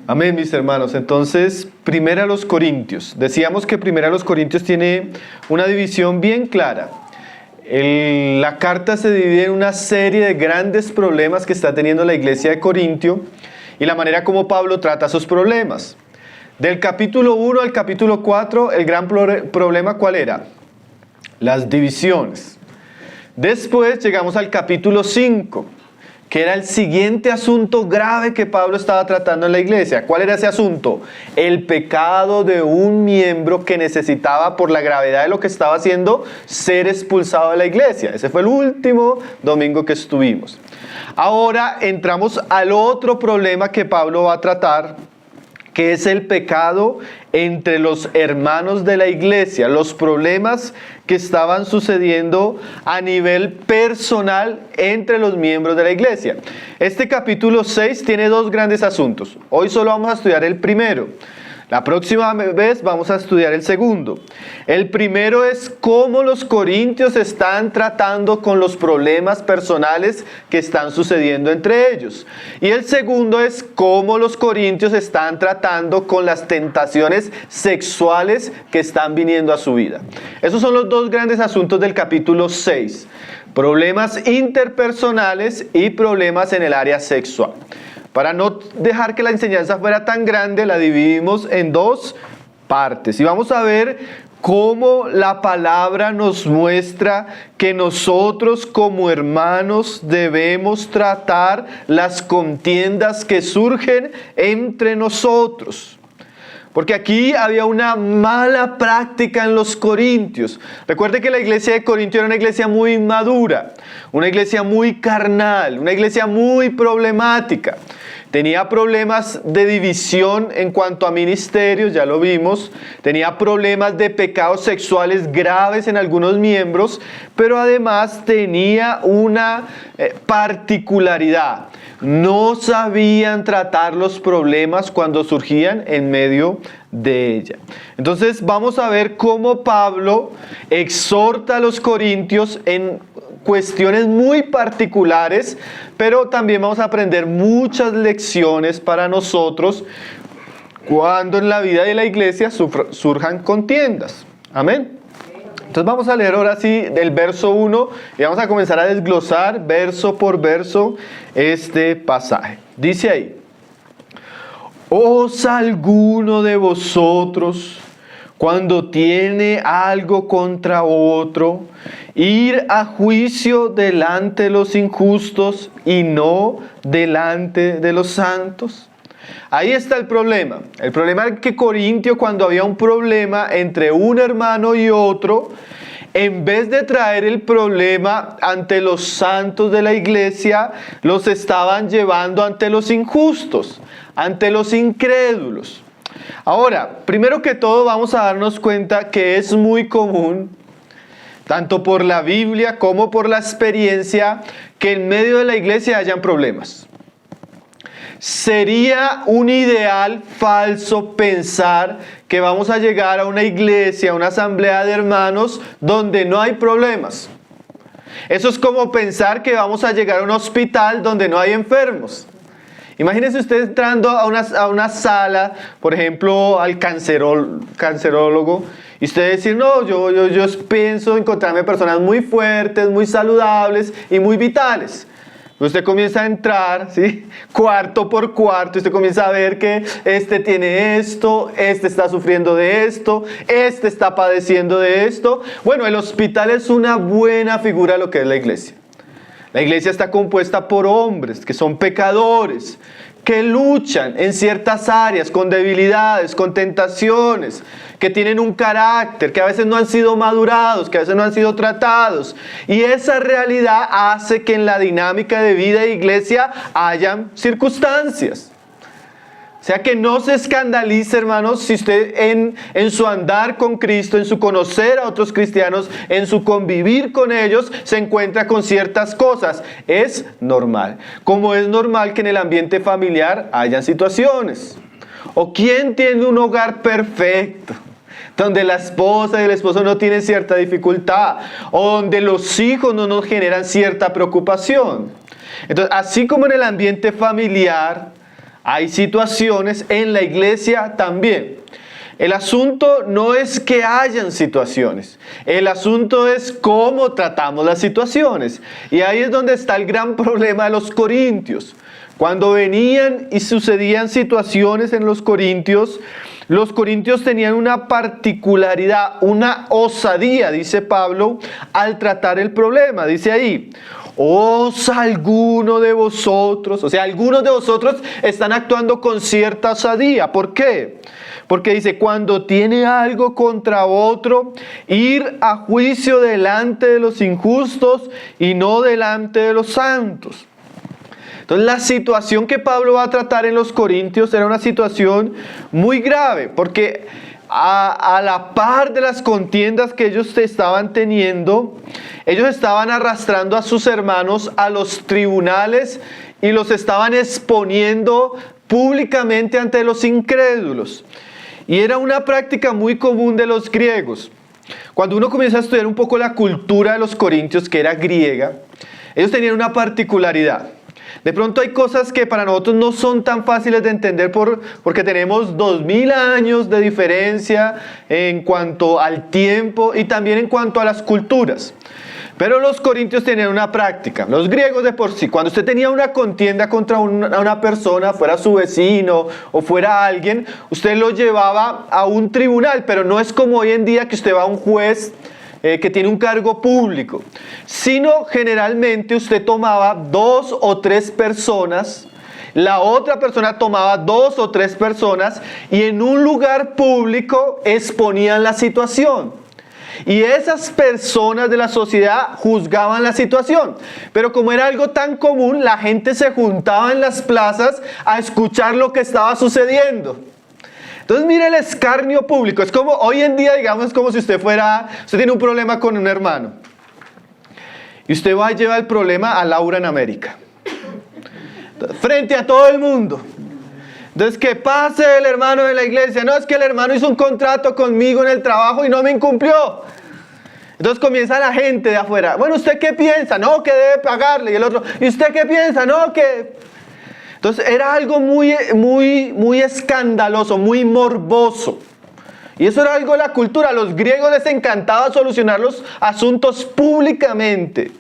Amén, mis hermanos. Entonces, Primera a los Corintios. Decíamos que Primera a los Corintios tiene una división bien clara. La carta se divide en una serie de grandes problemas que está teniendo la iglesia de Corintio y la manera como Pablo trata esos problemas. Del capítulo 1 al capítulo 4, el gran problema, ¿cuál era? Las divisiones. Después llegamos al capítulo 5, que era el siguiente asunto grave que Pablo estaba tratando en la iglesia. ¿Cuál era ese asunto? El pecado de un miembro que necesitaba, por la gravedad de lo que estaba haciendo, ser expulsado de la iglesia. Ese fue el último domingo que estuvimos. Ahora entramos al otro problema que Pablo va a tratar, que es el pecado entre los hermanos de la iglesia, los problemas que estaban sucediendo a nivel personal entre los miembros de la iglesia. Este capítulo 6 tiene dos grandes asuntos. Hoy solo vamos a estudiar el primero. La próxima vez vamos a estudiar el segundo. El primero es cómo los corintios están tratando con los problemas personales que están sucediendo entre ellos. Y el segundo es cómo los corintios están tratando con las tentaciones sexuales que están viniendo a su vida. Esos son los dos grandes asuntos del capítulo 6. Problemas interpersonales y problemas en el área sexual. Para no dejar que la enseñanza fuera tan grande, la dividimos en dos partes. Y vamos a ver cómo la palabra nos muestra que nosotros como hermanos debemos tratar las contiendas que surgen entre nosotros. Porque aquí había una mala práctica en los corintios. Recuerde que la iglesia de Corintio era una iglesia muy inmadura, una iglesia muy carnal, una iglesia muy problemática. Tenía problemas de división en cuanto a ministerios, ya lo vimos. Tenía problemas de pecados sexuales graves en algunos miembros, pero además tenía una particularidad. No sabían tratar los problemas cuando surgían en medio de ella. Entonces vamos a ver cómo Pablo exhorta a los corintios en cuestiones muy particulares, pero también vamos a aprender muchas lecciones para nosotros cuando en la vida de la iglesia surjan contiendas. Amén. Entonces vamos a leer ahora sí del verso 1 y vamos a comenzar a desglosar verso por verso este pasaje. Dice ahí: ¿Os alguno de vosotros, cuando tiene algo contra otro, ir a juicio delante de los injustos y no delante de los santos? Ahí está el problema. El problema es que Corintio, cuando había un problema entre un hermano y otro, en vez de traer el problema ante los santos de la iglesia, los estaban llevando ante los injustos, ante los incrédulos. Ahora, primero que todo vamos a darnos cuenta que es muy común, tanto por la Biblia como por la experiencia, que en medio de la iglesia hayan problemas. Sería un ideal falso pensar que vamos a llegar a una iglesia, a una asamblea de hermanos donde no hay problemas. Eso es como pensar que vamos a llegar a un hospital donde no hay enfermos. Imagínese usted entrando a una sala, por ejemplo, al cancerólogo, y usted decir: no, yo pienso encontrarme personas muy fuertes, muy saludables y muy vitales. Usted comienza a entrar, ¿sí?, cuarto por cuarto, y usted comienza a ver que este tiene esto, este está sufriendo de esto, este está padeciendo de esto. Bueno, el hospital es una buena figura de lo que es la iglesia. La iglesia está compuesta por hombres que son pecadores, que luchan en ciertas áreas con debilidades, con tentaciones, que tienen un carácter, que a veces no han sido madurados, que a veces no han sido tratados. Y esa realidad hace que en la dinámica de vida de iglesia hayan circunstancias. O sea, que no se escandalice, hermanos, si usted en su andar con Cristo, en su conocer a otros cristianos, en su convivir con ellos, se encuentra con ciertas cosas. Es normal. Como es normal que en el ambiente familiar hayan situaciones. ¿O quién tiene un hogar perfecto, donde la esposa y el esposo no tienen cierta dificultad, o donde los hijos no nos generan cierta preocupación? Entonces, así como en el ambiente familiar hay situaciones en la iglesia también. El asunto no es que hayan situaciones, el asunto es cómo tratamos las situaciones. Y ahí es donde está el gran problema de los corintios. Cuando venían y sucedían situaciones en los corintios tenían una particularidad, una osadía, dice Pablo, al tratar el problema. Dice ahí, ¿os alguno de vosotros? O sea, algunos de vosotros están actuando con cierta osadía. ¿Por qué? Porque dice, cuando tiene algo contra otro, ir a juicio delante de los injustos y no delante de los santos. Entonces la situación que Pablo va a tratar en los Corintios era una situación muy grave, porque a la par de las contiendas que ellos estaban teniendo, ellos estaban arrastrando a sus hermanos a los tribunales y los estaban exponiendo públicamente ante los incrédulos. Y era una práctica muy común de los griegos. Cuando uno comienza a estudiar un poco la cultura de los corintios, que era griega, ellos tenían una particularidad. De pronto hay cosas que para nosotros no son tan fáciles de entender porque tenemos 2000 años de diferencia en cuanto al tiempo y también en cuanto a las culturas. Pero los corintios tenían una práctica, los griegos de por sí, cuando usted tenía una contienda contra una persona, fuera su vecino o fuera alguien, usted lo llevaba a un tribunal, pero no es como hoy en día que usted va a un juez que tiene un cargo público, sino generalmente usted tomaba 2 o 3 personas, la otra persona tomaba 2 o 3 personas y en un lugar público exponían la situación. Y esas personas de la sociedad juzgaban la situación. Pero como era algo tan común, la gente se juntaba en las plazas a escuchar lo que estaba sucediendo. Entonces mire el escarnio público. Es como hoy en día, digamos, como si usted tiene un problema con un hermano. Y usted va a llevar el problema a Laura en América. Frente a todo el mundo. Entonces, que pase el hermano de la iglesia. No, es que el hermano hizo un contrato conmigo en el trabajo y no me incumplió. Entonces comienza la gente de afuera. Bueno, ¿usted qué piensa? No, que debe pagarle. Y el otro, ¿y usted qué piensa? No, que... Entonces era algo muy escandaloso, muy morboso. Y eso era algo de la cultura. A los griegos les encantaba solucionar los asuntos públicamente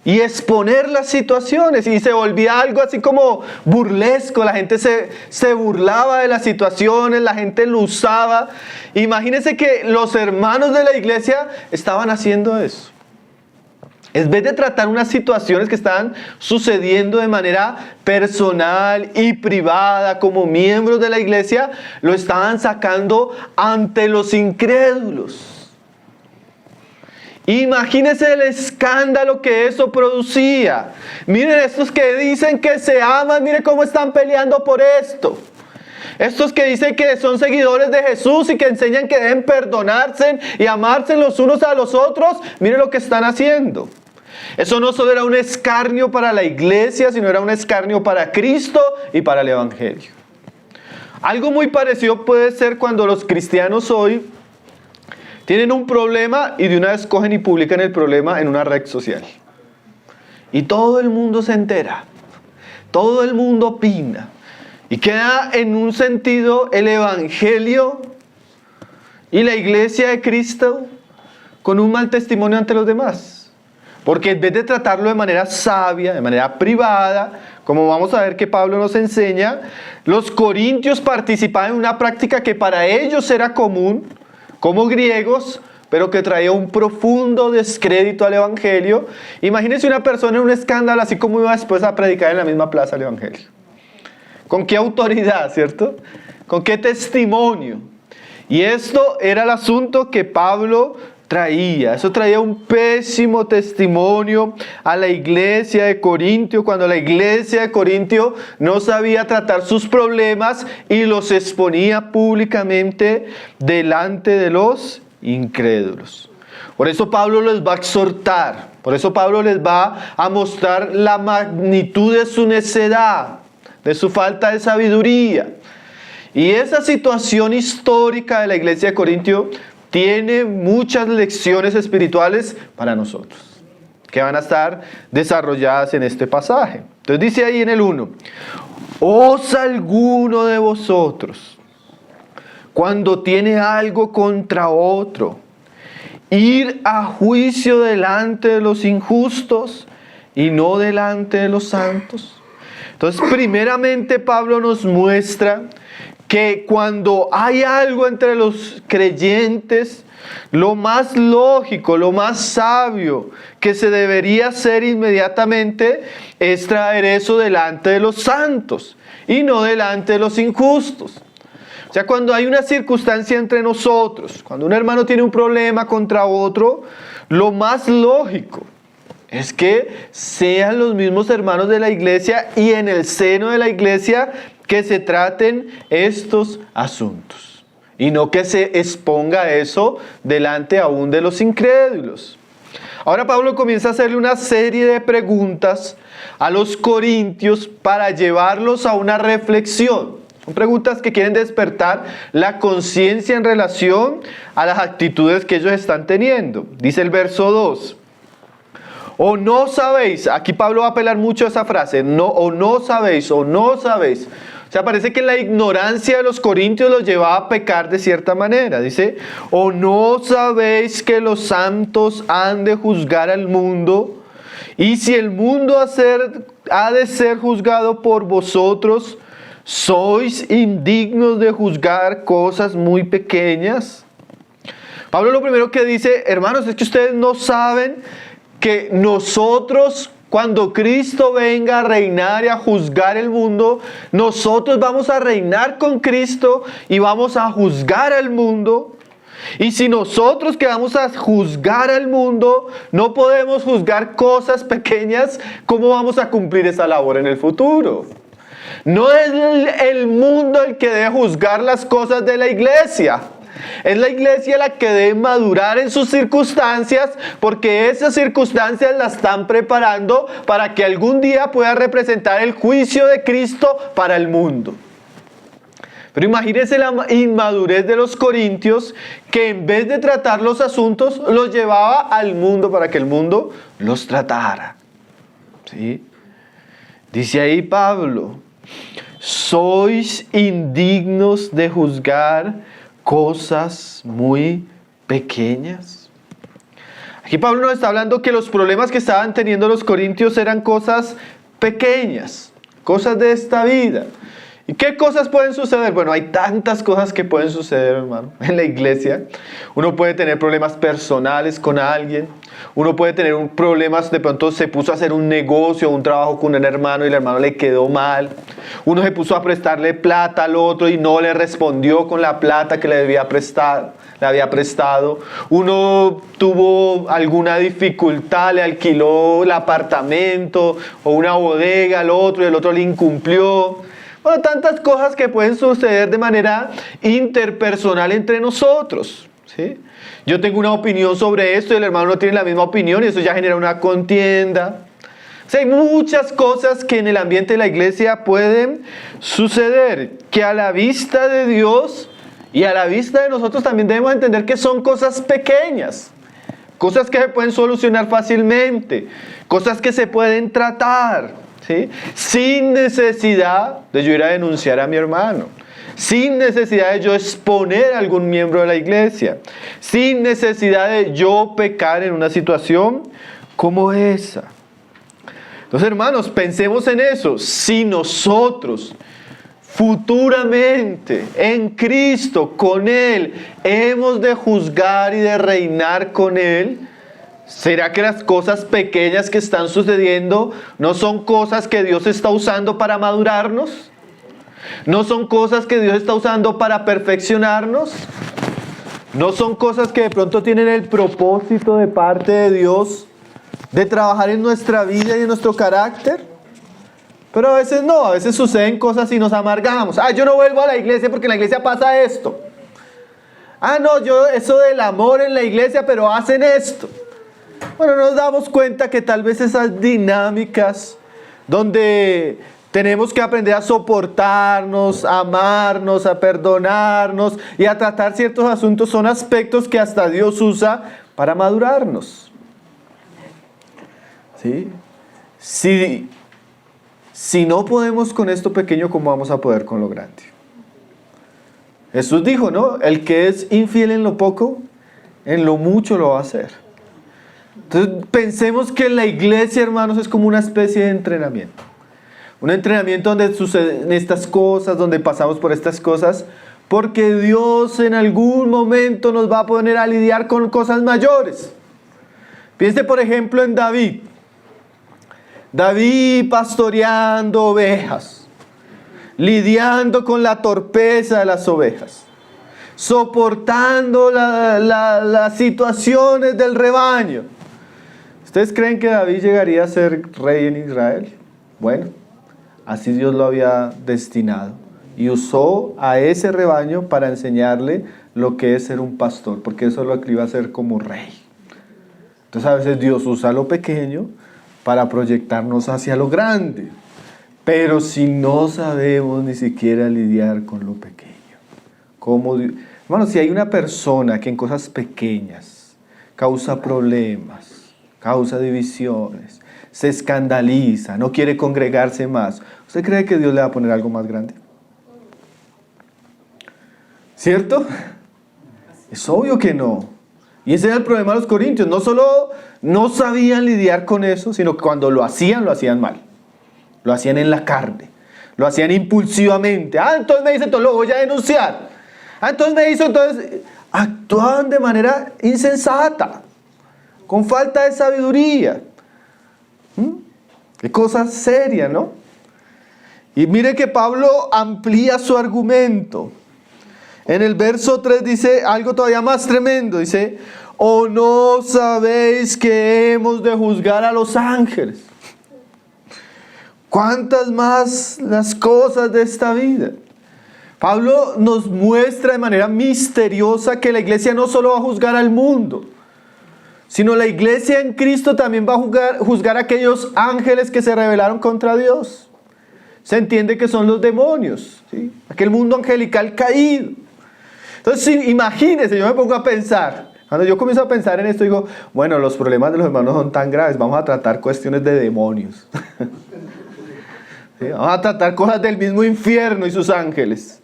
y exponer las situaciones, y se volvía algo así como burlesco. La gente se burlaba de las situaciones, la gente lo usaba. Imagínense que los hermanos de la iglesia estaban haciendo eso. En vez de tratar unas situaciones que estaban sucediendo de manera personal y privada como miembros de la iglesia, lo estaban sacando ante los incrédulos. Imagínense el escándalo que eso producía. Miren estos que dicen que se aman, miren cómo están peleando por esto. Estos que dicen que son seguidores de Jesús y que enseñan que deben perdonarse y amarse los unos a los otros, miren lo que están haciendo. Eso no solo era un escarnio para la iglesia, sino era un escarnio para Cristo y para el Evangelio. Algo muy parecido puede ser cuando los cristianos hoy tienen un problema y de una vez cogen y publican el problema en una red social. Y todo el mundo se entera. Todo el mundo opina. Y queda en un sentido el Evangelio y la iglesia de Cristo con un mal testimonio ante los demás. Porque en vez de tratarlo de manera sabia, de manera privada, como vamos a ver que Pablo nos enseña, los corintios participaban en una práctica que para ellos era común, como griegos, pero que traía un profundo descrédito al Evangelio. Imagínense una persona en un escándalo, así como iba después a predicar en la misma plaza el Evangelio. ¿Con qué autoridad, cierto? ¿Con qué testimonio? Y esto era el asunto que Pablo traía. Eso traía un pésimo testimonio a la iglesia de Corintio, cuando la iglesia de Corintio no sabía tratar sus problemas y los exponía públicamente delante de los incrédulos. Por eso Pablo les va a exhortar, por eso Pablo les va a mostrar la magnitud de su necedad, de su falta de sabiduría. Y esa situación histórica de la iglesia de Corintio tiene muchas lecciones espirituales para nosotros, que van a estar desarrolladas en este pasaje. Entonces dice ahí en el 1, ¿Osa alguno de vosotros, cuando tiene algo contra otro, ir a juicio delante de los injustos y no delante de los santos? Entonces, primeramente Pablo nos muestra que cuando hay algo entre los creyentes, lo más lógico, lo más sabio que se debería hacer inmediatamente es traer eso delante de los santos y no delante de los injustos. O sea, cuando hay una circunstancia entre nosotros, cuando un hermano tiene un problema contra otro, lo más lógico es que sean los mismos hermanos de la iglesia y en el seno de la iglesia que se traten estos asuntos. Y no que se exponga eso delante aún de los incrédulos. Ahora Pablo comienza a hacerle una serie de preguntas a los corintios para llevarlos a una reflexión. Son preguntas que quieren despertar la conciencia en relación a las actitudes que ellos están teniendo. Dice el verso 2. O no sabéis, aquí Pablo va a apelar mucho a esa frase, no, o no sabéis. O sea, parece que la ignorancia de los corintios los llevaba a pecar de cierta manera. Dice, o no sabéis que los santos han de juzgar al mundo, y si el mundo ha de ser juzgado por vosotros, ¿sois indignos de juzgar cosas muy pequeñas? Pablo lo primero que dice, hermanos, es que ustedes no saben que nosotros, cuando Cristo venga a reinar y a juzgar el mundo, nosotros vamos a reinar con Cristo y vamos a juzgar al mundo. Y si nosotros que vamos a juzgar al mundo no podemos juzgar cosas pequeñas, ¿cómo vamos a cumplir esa labor en el futuro? No es el mundo el que debe juzgar las cosas de la iglesia. Es la iglesia la que debe madurar en sus circunstancias, porque esas circunstancias la están preparando para que algún día pueda representar el juicio de Cristo para el mundo. Pero imagínense la inmadurez de los corintios, que en vez de tratar los asuntos, los llevaba al mundo para que el mundo los tratara. ¿Sí? Dice ahí Pablo, sois indignos de juzgar cosas muy pequeñas. Aquí Pablo nos está hablando que los problemas que estaban teniendo los corintios eran cosas pequeñas, cosas de esta vida. ¿Y qué cosas pueden suceder? Bueno, hay tantas cosas que pueden suceder, hermano, en la iglesia. Uno puede tener problemas personales con alguien. Uno puede tener problemas, de pronto se puso a hacer un negocio, un trabajo con un hermano y el hermano le quedó mal. Uno se puso a prestarle plata al otro y no le respondió con la plata que le había prestado. Uno tuvo alguna dificultad, le alquiló el apartamento o una bodega al otro y el otro le incumplió. Bueno, tantas cosas que pueden suceder de manera interpersonal entre nosotros, ¿sí? Yo tengo una opinión sobre esto y el hermano no tiene la misma opinión y eso ya genera una contienda. O sea, hay muchas cosas que en el ambiente de la iglesia pueden suceder, que a la vista de Dios y a la vista de nosotros también debemos entender que son cosas pequeñas, cosas que se pueden solucionar fácilmente, cosas que se pueden tratar. ¿Sí? Sin necesidad de yo ir a denunciar a mi hermano, sin necesidad de yo exponer a algún miembro de la iglesia, sin necesidad de yo pecar en una situación como esa. Entonces, hermanos, pensemos en eso. Si nosotros futuramente en Cristo, con Él, hemos de juzgar y de reinar con Él, ¿será que las cosas pequeñas que están sucediendo no son cosas que Dios está usando para madurarnos? ¿No son cosas que Dios está usando para perfeccionarnos? ¿No son cosas que de pronto tienen el propósito de parte de Dios de trabajar en nuestra vida y en nuestro carácter? Pero a veces no, a veces suceden cosas y nos amargamos. Yo no vuelvo a la iglesia porque en la iglesia pasa esto. Eso del amor en la iglesia, pero hacen esto. Bueno, nos damos cuenta que tal vez esas dinámicas donde tenemos que aprender a soportarnos, a amarnos, a perdonarnos y a tratar ciertos asuntos son aspectos que hasta Dios usa para madurarnos. ¿Sí? si no podemos con esto pequeño, ¿cómo vamos a poder con lo grande? Jesús dijo, ¿no? El que es infiel en lo poco, en lo mucho lo va a hacer. Entonces pensemos que la iglesia, hermanos, es como una especie de entrenamiento. Un entrenamiento donde suceden estas cosas, donde pasamos por estas cosas, porque Dios en algún momento nos va a poner a lidiar con cosas mayores. Piense por ejemplo en David. David pastoreando ovejas, lidiando con la torpeza de las ovejas, soportando las situaciones del rebaño. ¿Ustedes creen que David llegaría a ser rey en Israel? Bueno, así Dios lo había destinado. Y usó a ese rebaño para enseñarle lo que es ser un pastor, porque eso es lo que iba a hacer como rey. Entonces a veces Dios usa lo pequeño para proyectarnos hacia lo grande. Pero si no sabemos ni siquiera lidiar con lo pequeño. Hermano, si hay una persona que en cosas pequeñas causa problemas, causa divisiones, se escandaliza, no quiere congregarse más, ¿usted cree que Dios le va a poner algo más grande? ¿Cierto? Es obvio que no. Y ese era el problema de los corintios. No solo no sabían lidiar con eso, sino que cuando lo hacían mal. Lo hacían en la carne. Lo hacían impulsivamente. Entonces me dice, entonces lo voy a denunciar. Entonces me hizo, entonces... Actuaban de manera insensata. Con falta de sabiduría. Qué cosa seria, ¿no? Y mire que Pablo amplía su argumento. En el verso 3 dice algo todavía más tremendo. Dice, ¿o no sabéis que hemos de juzgar a los ángeles? ¿Cuántas más las cosas de esta vida? Pablo nos muestra de manera misteriosa que la iglesia no solo va a juzgar al mundo, sino la iglesia en Cristo también va a juzgar a aquellos ángeles que se rebelaron contra Dios. Se entiende que son los demonios, ¿sí? Aquel mundo angelical caído. Entonces, imagínense, yo me pongo a pensar, cuando yo comienzo a pensar en esto, digo, bueno, los problemas de los hermanos son tan graves, vamos a tratar cuestiones de demonios. ¿Sí? Vamos a tratar cosas del mismo infierno y sus ángeles.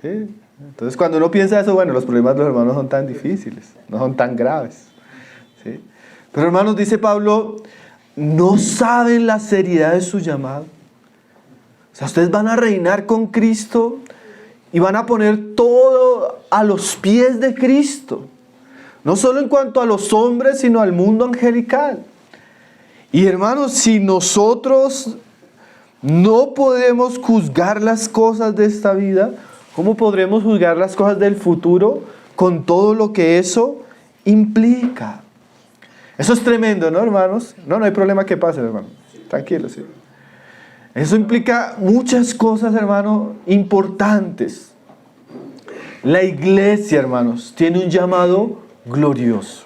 ¿Sí? Entonces, cuando uno piensa eso, bueno, los problemas de los hermanos son tan difíciles, no son tan graves. ¿Sí? Pero hermanos, dice Pablo, no saben la seriedad de su llamado. O sea, ustedes van a reinar con Cristo y van a poner todo a los pies de Cristo. No solo en cuanto a los hombres, sino al mundo angelical. Y hermanos, si nosotros no podemos juzgar las cosas de esta vida, ¿cómo podremos juzgar las cosas del futuro con todo lo que eso implica? Eso es tremendo, ¿no, hermanos? No hay problema que pase, hermano. Tranquilo, sí. Eso implica muchas cosas, hermano, importantes. La iglesia, hermanos, tiene un llamado glorioso.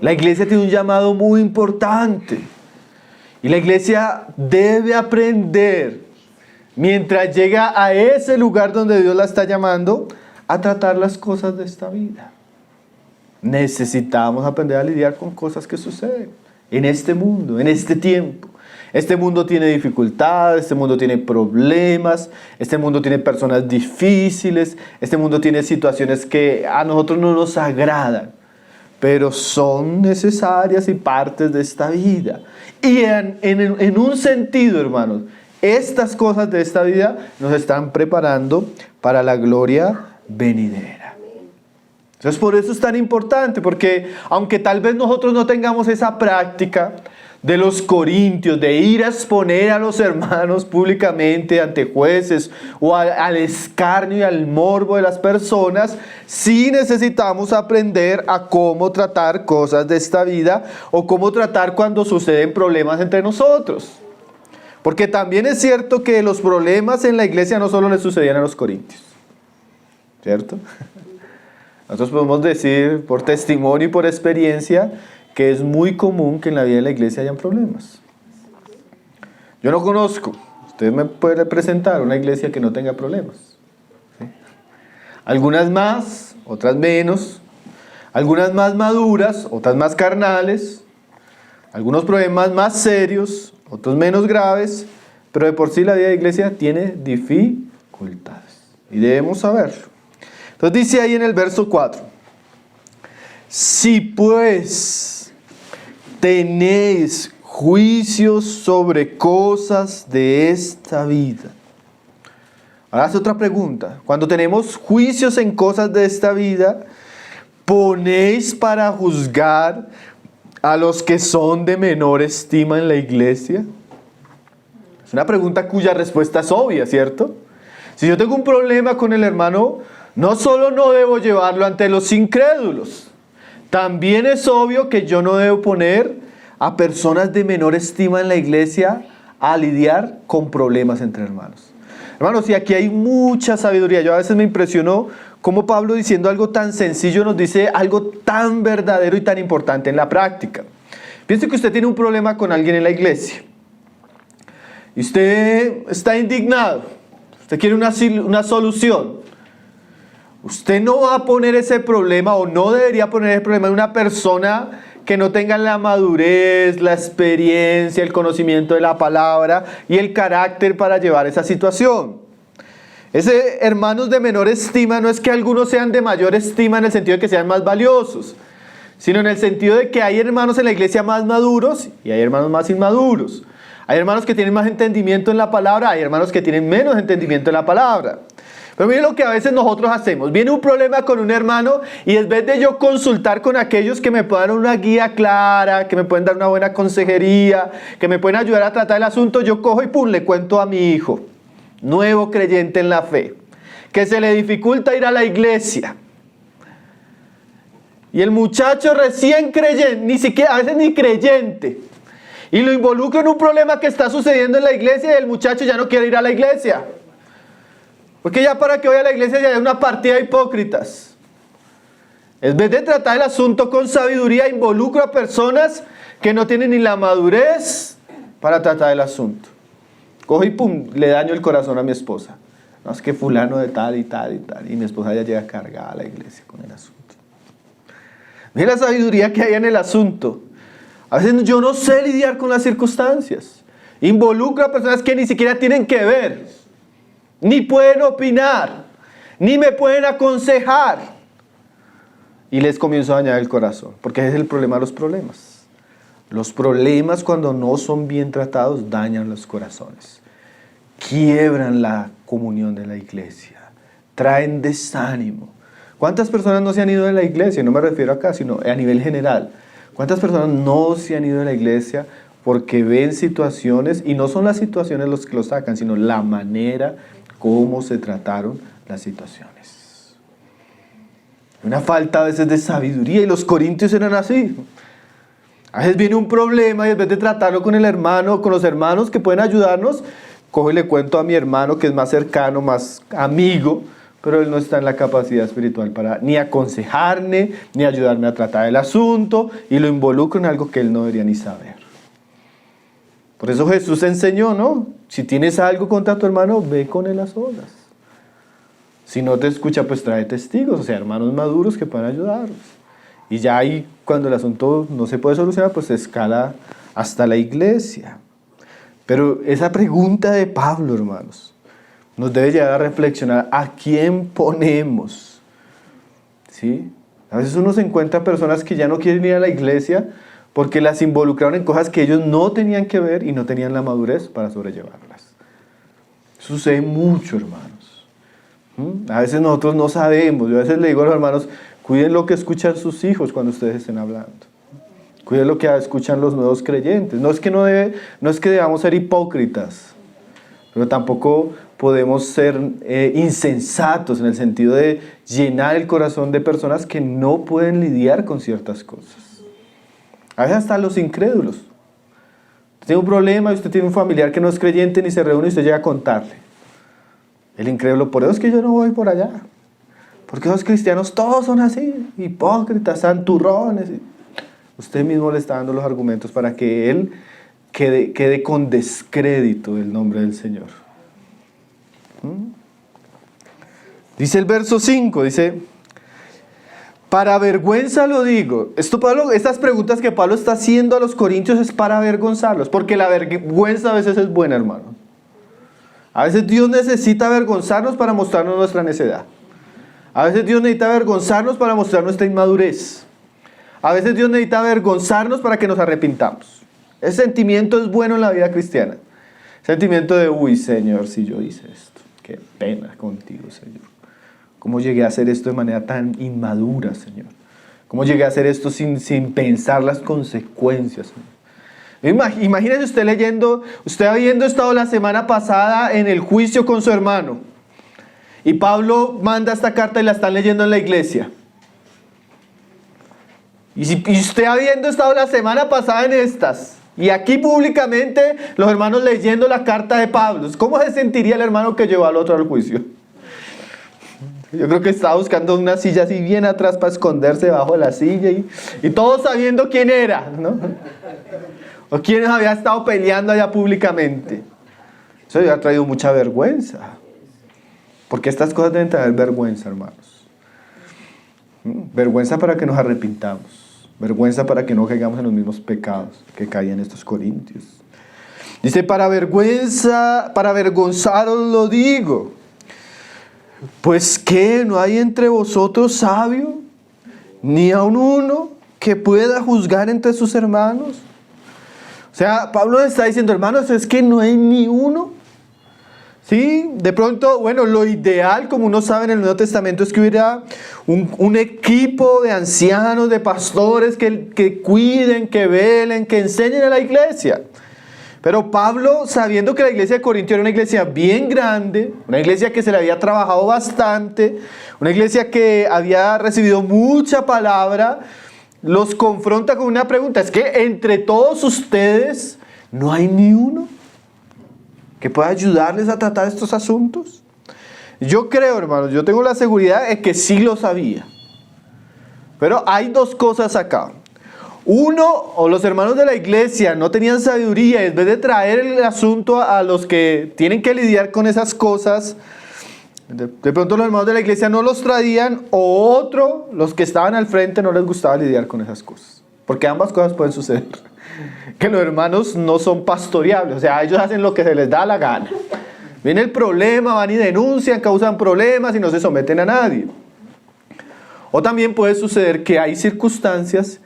La iglesia tiene un llamado muy importante. Y la iglesia debe aprender, mientras llega a ese lugar donde Dios la está llamando, a tratar las cosas de esta vida. Necesitamos aprender a lidiar con cosas que suceden en este mundo, en este tiempo. Este mundo tiene dificultades, este mundo tiene problemas, este mundo tiene personas difíciles, este mundo tiene situaciones que a nosotros no nos agradan, pero son necesarias y partes de esta vida. Y en un sentido, hermanos, estas cosas de esta vida nos están preparando para la gloria venidera. Entonces por eso es tan importante, porque aunque tal vez nosotros no tengamos esa práctica de los corintios, de ir a exponer a los hermanos públicamente ante jueces o al escarnio y al morbo de las personas, sí necesitamos aprender a cómo tratar cosas de esta vida o cómo tratar cuando suceden problemas entre nosotros. Porque también es cierto que los problemas en la iglesia no solo le sucedían a los corintios, ¿cierto? Nosotros podemos decir por testimonio y por experiencia que es muy común que en la vida de la iglesia hayan problemas. Yo no conozco, usted me puede presentar una iglesia que no tenga problemas, ¿sí? Algunas más, otras menos, algunas más maduras, otras más carnales, algunos problemas más serios, otros menos graves, pero de por sí la vida de iglesia tiene dificultades. Y debemos saberlo. Entonces dice ahí en el verso 4. Si pues tenéis juicios sobre cosas de esta vida. Ahora hace otra pregunta. Cuando tenemos juicios en cosas de esta vida, ¿ponéis para juzgar a los que son de menor estima en la iglesia? Es una pregunta cuya respuesta es obvia, ¿cierto? Si yo tengo un problema con el hermano, no solo no debo llevarlo ante los incrédulos, también es obvio que yo no debo poner a personas de menor estima en la iglesia a lidiar con problemas entre hermanos. Hermanos, y aquí hay mucha sabiduría. Yo a veces me impresionó cómo Pablo, diciendo algo tan sencillo, nos dice algo tan verdadero y tan importante en la práctica. Piense que usted tiene un problema con alguien en la iglesia. Y usted está indignado. Usted quiere una solución. Usted no va a poner ese problema, o no debería poner ese problema en una persona que no tenga la madurez, la experiencia, el conocimiento de la palabra y el carácter para llevar esa situación. Ese hermanos de menor estima no es que algunos sean de mayor estima en el sentido de que sean más valiosos, sino en el sentido de que hay hermanos en la iglesia más maduros y hay hermanos más inmaduros. Hay hermanos que tienen más entendimiento en la palabra, hay hermanos que tienen menos entendimiento en la palabra. Pero miren lo que a veces nosotros hacemos. Viene un problema con un hermano y en vez de yo consultar con aquellos que me puedan dar una guía clara, que me pueden dar una buena consejería, que me pueden ayudar a tratar el asunto, yo cojo y pum, le cuento a mi hijo, nuevo creyente en la fe, que se le dificulta ir a la iglesia. Y el muchacho recién creyente, ni siquiera, a veces ni creyente, y lo involucro en un problema que está sucediendo en la iglesia y el muchacho ya no quiere ir a la iglesia. Porque ya para que vaya a la iglesia ya hay una partida de hipócritas. En vez de tratar el asunto con sabiduría, involucro a personas que no tienen ni la madurez para tratar el asunto. Cojo y pum, le daño el corazón a mi esposa. No, es que fulano de tal y tal y tal. Y mi esposa ya llega cargada a la iglesia con el asunto. Mira la sabiduría que hay en el asunto. A veces yo no sé lidiar con las circunstancias. Involucro a personas que ni siquiera tienen que ver, ni pueden opinar, ni me pueden aconsejar. Y les comienzo a dañar el corazón, porque ese es el problema de los problemas. Los problemas, cuando no son bien tratados, dañan los corazones, quiebran la comunión de la iglesia, traen desánimo. ¿Cuántas personas no se han ido de la iglesia? No me refiero acá, sino a nivel general. ¿Cuántas personas no se han ido de la iglesia porque ven situaciones, y no son las situaciones los que lo sacan, sino la manera cómo se trataron las situaciones? Una falta a veces de sabiduría, y los corintios eran así. A veces viene un problema y en vez de tratarlo con el hermano, con los hermanos que pueden ayudarnos, cojo y le cuento a mi hermano que es más cercano, más amigo, pero él no está en la capacidad espiritual para ni aconsejarme, ni ayudarme a tratar el asunto, y lo involucro en algo que él no debería ni saber. Por eso Jesús enseñó, ¿no? Si tienes algo contra tu hermano, ve con él a solas. Si no te escucha, pues trae testigos, o sea, hermanos maduros que puedan ayudarlos. Y ya ahí, cuando el asunto no se puede solucionar, pues se escala hasta la iglesia. Pero esa pregunta de Pablo, hermanos, nos debe llevar a reflexionar: ¿a quién ponemos? ¿Sí? A veces uno se encuentra personas que ya no quieren ir a la iglesia porque las involucraron en cosas que ellos no tenían que ver y no tenían la madurez para sobrellevarlas. Sucede mucho, hermanos. A veces nosotros no sabemos. Yo a veces le digo a los hermanos: cuiden lo que escuchan sus hijos cuando ustedes estén hablando. Cuiden lo que escuchan los nuevos creyentes. No es que debamos ser hipócritas, pero tampoco podemos ser insensatos en el sentido de llenar el corazón de personas que no pueden lidiar con ciertas cosas. A veces hasta los incrédulos. Usted tiene un problema y usted tiene un familiar que no es creyente, ni se reúne y usted llega a contarle. El incrédulo: por eso es que yo no voy por allá. Porque los cristianos todos son así, hipócritas, santurrones. Usted mismo le está dando los argumentos para que él quede con descrédito el nombre del Señor. Dice el verso 5, dice: para vergüenza lo digo. Estas preguntas que Pablo está haciendo a los corintios es para avergonzarlos, porque la vergüenza a veces es buena, hermano. A veces Dios necesita avergonzarnos para mostrarnos nuestra necedad. A veces Dios necesita avergonzarnos para mostrar nuestra inmadurez. A veces Dios necesita avergonzarnos para que nos arrepintamos. Ese sentimiento es bueno en la vida cristiana. Sentimiento de, uy, Señor, si yo hice esto. Qué pena contigo, Señor. ¿Cómo llegué a hacer esto de manera tan inmadura, Señor? ¿Cómo llegué a hacer esto sin pensar las consecuencias, Señor? Imagínese usted leyendo, usted habiendo estado la semana pasada en el juicio con su hermano. Y Pablo manda esta carta y la están leyendo en la iglesia. Y usted habiendo estado la semana pasada en estas, y aquí públicamente los hermanos leyendo la carta de Pablo, ¿cómo se sentiría el hermano que llevó al otro al juicio? Yo creo que estaba buscando una silla así bien atrás para esconderse debajo de la silla y todos sabiendo quién era, ¿no? O quién había estado peleando allá públicamente. Eso le ha traído mucha vergüenza. Porque estas cosas deben traer vergüenza, hermanos. Vergüenza para que nos arrepintamos. Vergüenza para que no caigamos en los mismos pecados que caían estos corintios. Dice, para avergonzaros lo digo. Pues ¿qué? ¿No hay entre vosotros sabio? Ni aun uno que pueda juzgar entre sus hermanos. O sea, Pablo está diciendo, hermanos, es que no hay ni uno. Sí, de pronto, bueno, lo ideal, como uno sabe en el Nuevo Testamento, es que hubiera un equipo de ancianos, de pastores que cuiden, que velen, que enseñen a la iglesia. Pero Pablo, sabiendo que la iglesia de Corintio era una iglesia bien grande, una iglesia que se le había trabajado bastante, una iglesia que había recibido mucha palabra, los confronta con una pregunta. Es que entre todos ustedes no hay ni uno que pueda ayudarles a tratar estos asuntos. Yo creo, hermanos, yo tengo la seguridad de que sí lo sabía. Pero hay dos cosas acá. Uno, o los hermanos de la iglesia no tenían sabiduría, y en vez de traer el asunto a los que tienen que lidiar con esas cosas, de pronto los hermanos de la iglesia no los traían, o otro, los que estaban al frente no les gustaba lidiar con esas cosas. Porque ambas cosas pueden suceder. Que los hermanos no son pastoreables, o sea, ellos hacen lo que se les da la gana. Viene el problema, van y denuncian, causan problemas y no se someten a nadie. O también puede suceder que hay circunstancias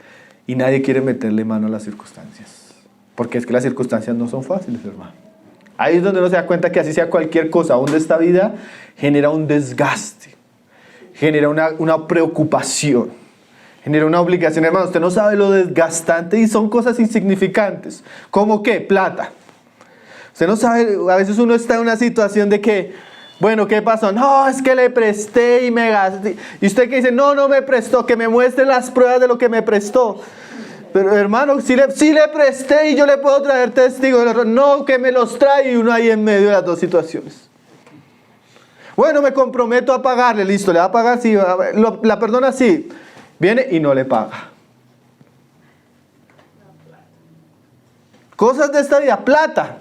y nadie quiere meterle mano a las circunstancias. Porque es que las circunstancias no son fáciles, hermano. Ahí es donde uno se da cuenta que así sea cualquier cosa, aún de esta vida, genera un desgaste, genera una preocupación. Genera una obligación, hermano. Usted no sabe lo desgastante y son cosas insignificantes. ¿Cómo qué? Plata. Usted no sabe, a veces uno está en una situación de que, bueno, ¿qué pasó? No, es que le presté y me gasté. Y usted que dice, no me prestó, que me muestre las pruebas de lo que me prestó. Pero hermano, sí le presté y yo le puedo traer testigos. No, que me los trae y uno ahí en medio de las dos situaciones. Bueno, me comprometo a pagarle, listo, le va a pagar, sí, la perdona, sí. Viene y no le paga. Cosas de esta vida, plata.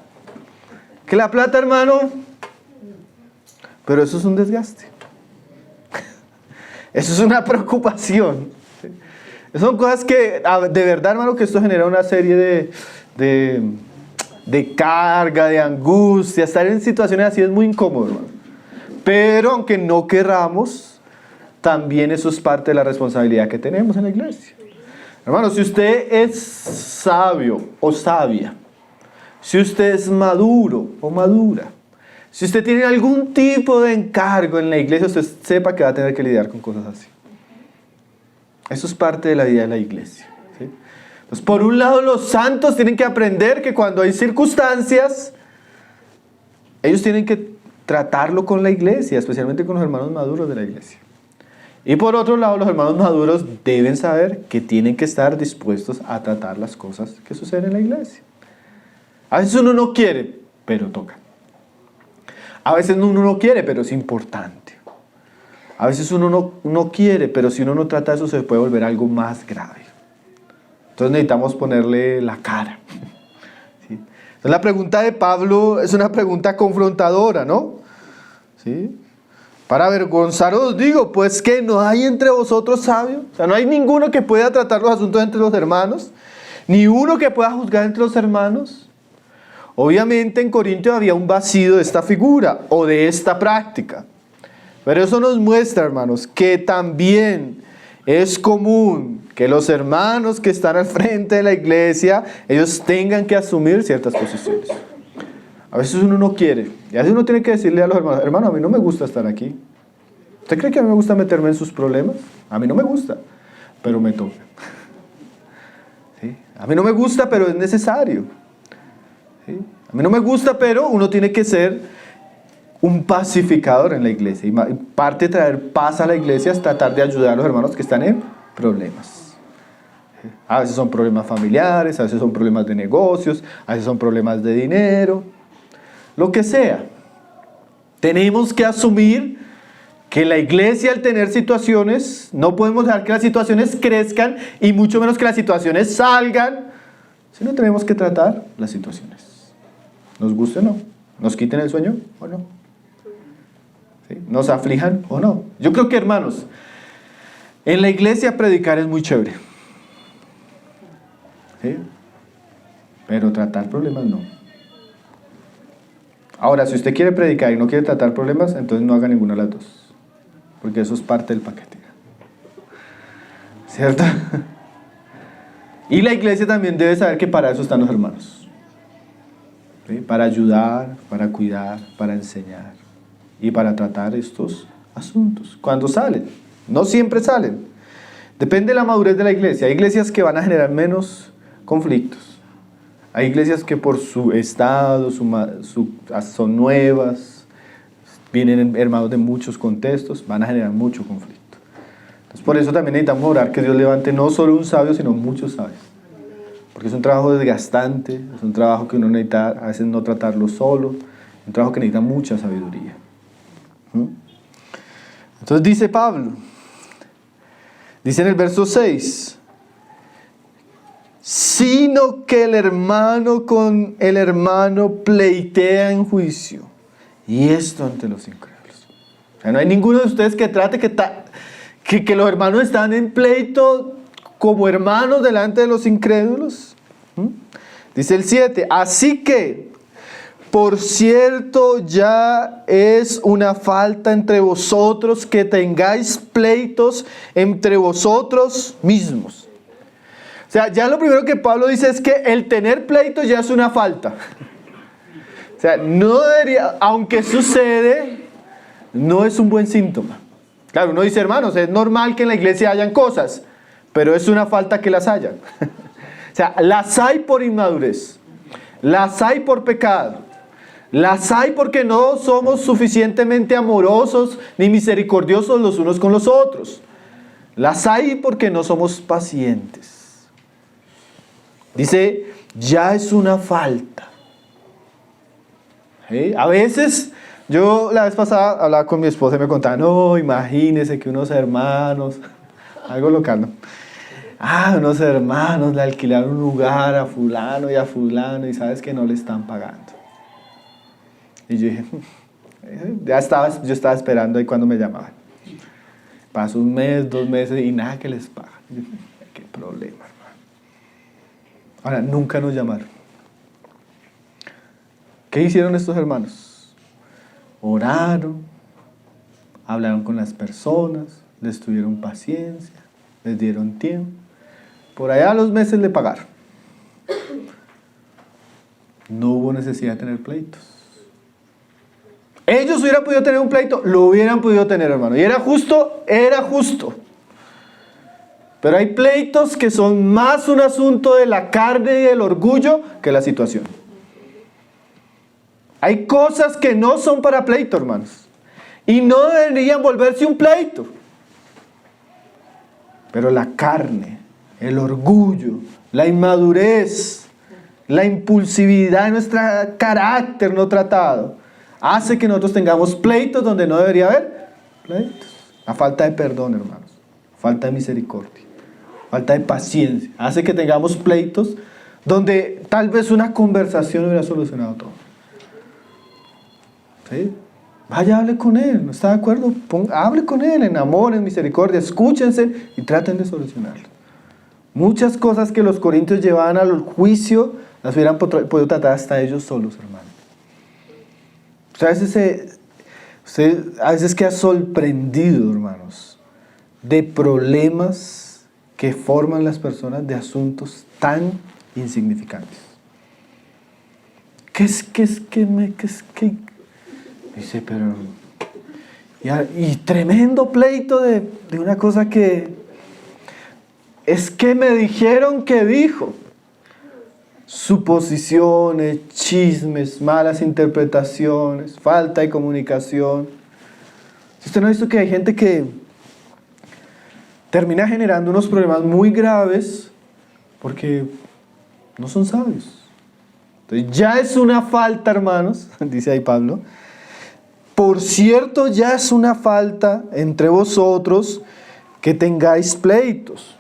Que la plata, hermano, pero eso es un desgaste. Eso es una preocupación. Son cosas que, de verdad, hermano, que esto genera una serie de carga, de angustia. Estar en situaciones así es muy incómodo, hermano. Pero aunque no querramos, también eso es parte de la responsabilidad que tenemos en la iglesia. Hermano, si usted es sabio o sabia, si usted es maduro o madura, si usted tiene algún tipo de encargo en la iglesia, usted sepa que va a tener que lidiar con cosas así. Eso es parte de la vida de la iglesia, ¿sí? Entonces, por un lado, los santos tienen que aprender que cuando hay circunstancias, ellos tienen que tratarlo con la iglesia, especialmente con los hermanos maduros de la iglesia. Y por otro lado, los hermanos maduros deben saber que tienen que estar dispuestos a tratar las cosas que suceden en la iglesia. A veces uno no quiere, pero toca. A veces uno no quiere, pero es importante. A veces uno no quiere, pero si uno no trata eso se puede volver algo más grave. Entonces necesitamos ponerle la cara. ¿Sí? Entonces la pregunta de Pablo es una pregunta confrontadora, ¿no? ¿Sí? Para avergonzaros digo, pues que no hay entre vosotros sabios. O sea, no hay ninguno que pueda tratar los asuntos entre los hermanos, ni uno que pueda juzgar entre los hermanos. Obviamente en Corintios había un vacío de esta figura o de esta práctica. Pero eso nos muestra, hermanos, que también es común que los hermanos que están al frente de la iglesia, ellos tengan que asumir ciertas posiciones. A veces uno no quiere. Y a veces uno tiene que decirle a los hermanos, hermano, a mí no me gusta estar aquí. ¿Usted cree que a mí me gusta meterme en sus problemas? A mí no me gusta, pero me toca. ¿Sí? A mí no me gusta, pero es necesario. ¿Sí? A mí no me gusta, pero uno tiene que ser un pacificador en la iglesia. Y parte de traer paz a la iglesia es tratar de ayudar a los hermanos que están en problemas. ¿Sí? A veces son problemas familiares, a veces son problemas de negocios, a veces son problemas de dinero. Lo que sea. Tenemos que asumir que la iglesia, al tener situaciones, no podemos dejar que las situaciones crezcan y mucho menos que las situaciones salgan, sino tenemos que tratar las situaciones. Nos guste o no, nos quiten el sueño o no, ¿sí? Nos aflijan o no. Yo creo que, hermanos, en la iglesia predicar es muy chévere, ¿sí? Pero tratar problemas no. Ahora, si usted quiere predicar y no quiere tratar problemas, entonces no haga ninguna de las dos, porque eso es parte del paquete, ¿cierto? Y la iglesia también debe saber que para eso están los hermanos, ¿sí? Para ayudar, para cuidar, para enseñar y para tratar estos asuntos. Cuando salen, no siempre salen. Depende de la madurez de la iglesia. Hay iglesias que van a generar menos conflictos. Hay iglesias que por su estado, son nuevas, vienen hermanos de muchos contextos, van a generar mucho conflicto. Entonces, por eso también necesitamos orar que Dios levante no solo un sabio, sino muchos sabios. Porque es un trabajo desgastante, es un trabajo que uno necesita a veces no tratarlo solo, es un trabajo que necesita mucha sabiduría. Entonces dice Pablo, dice en el verso 6, sino que el hermano con el hermano pleitea en juicio, y esto ante los incrédulos. O sea, no hay ninguno de ustedes que trate que los hermanos están en pleito como hermanos delante de los incrédulos. Dice el 7, así que, por cierto, ya es una falta entre vosotros que tengáis pleitos entre vosotros mismos. O sea, ya lo primero que Pablo dice es que el tener pleitos ya es una falta. O sea, no debería, aunque sucede, no es un buen síntoma. Claro, uno dice, hermanos, es normal que en la iglesia hayan cosas, pero es una falta que las hayan. O sea, las hay por inmadurez, las hay por pecado, las hay porque no somos suficientemente amorosos ni misericordiosos los unos con los otros. Las hay porque no somos pacientes. Dice, ya es una falta. ¿Sí? A veces, yo la vez pasada hablaba con mi esposa y me contaba, no, imagínese que unos hermanos, algo local, ¿no? Unos hermanos le alquilaron un lugar a fulano y sabes que no le están pagando. Y yo dije, yo estaba esperando ahí cuando me llamaban. Pasó un mes, 2 meses y nada que les pagan. Y yo dije, qué problema, hermano. Ahora, nunca nos llamaron. ¿Qué hicieron estos hermanos? Oraron, hablaron con las personas, les tuvieron paciencia, les dieron tiempo. Por allá a los meses le pagaron. No hubo necesidad de tener pleitos. Ellos hubieran podido tener un pleito, lo hubieran podido tener, hermano. Y era justo. Pero hay pleitos que son más un asunto de la carne y del orgullo que la situación. Hay cosas que no son para pleito, hermanos. Y no deberían volverse un pleito. Pero la carne, el orgullo, la inmadurez, la impulsividad de nuestro carácter no tratado, hace que nosotros tengamos pleitos donde no debería haber pleitos. La falta de perdón, hermanos. Falta de misericordia. Falta de paciencia. Hace que tengamos pleitos donde tal vez una conversación hubiera solucionado todo. ¿Sí? Vaya, hable con él. ¿No está de acuerdo? Hable con él en amor, en misericordia. Escúchense y traten de solucionarlo. Muchas cosas que los corintios llevaban al juicio las hubieran podido tratar hasta ellos solos, hermano. Usted a veces queda sorprendido, hermanos, de problemas que forman las personas de asuntos tan insignificantes. Dice, pero... Y tremendo pleito de una cosa que... Es que me dijeron que dijo. Suposiciones, chismes, malas interpretaciones, falta de comunicación. ¿Usted no ha visto que hay gente que termina generando unos problemas muy graves porque no son sabios? Entonces ya es una falta, hermanos, dice ahí Pablo. Por cierto, ya es una falta entre vosotros que tengáis pleitos